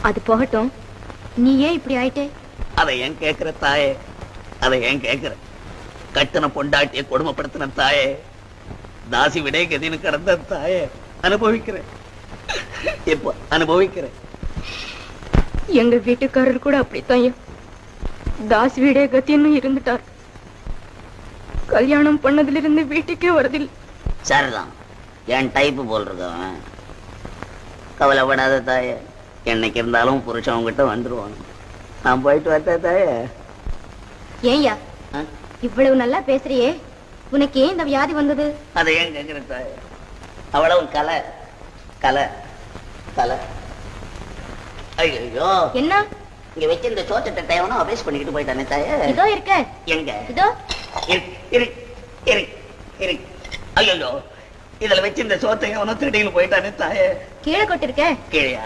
அது போகட்டும், நீ ஏன் இப்படி ஆயிட்டே? அதை ஏன் கேக்குற தாயே? அதை ஏன் கேக்குற? கட்டின பொண்டாட்டிய கொடுமைப்படுத்தின தாயே, தாசி விடை கதின்னு கடந்த தாயே, அனுபவிக்கிறேன். இப்ப அனுபவிக்கிறேன். எங்க வீட்டுக்காரர் கூட அப்படித்தான் தாசி வீடே கத்தின்னு இருந்துட்டார். கல்யாணம் பண்ணதுல இருந்து வீட்டுக்கே வருதில்லை. சரிதான், என் டைப்பு போல் இருக்கவன். கவலைப்படாத தாயே, என்னைக்கு இருந்தாலும் புருஷன் உங்ககிட்ட வந்துருவான். நான் போயிட்டு வரேன் தாயே. ஏய்யா, இவ்வளவு நல்லா பேசுறியே, உனக்கு ஏன் இந்த வியாதி வந்தது? அதை ஏன் கேட்கிற தாயே? அவ்வளவு கலை கலை கலை. ஐயோ, என்ன இங்க வச்சு இந்த சோச்சட்ட டைவனும் அபேஸ் பண்ணிக்கிட்டு போயிட்டானே தாயே. இதோ இருக்க. எங்க? இதோ ஐயோ, இதுல வச்சு இந்த சோத்தை அவனும் திருடின்னு போயிட்டானே தாயே. கீழே கொட்டிருக்க. கீழையா?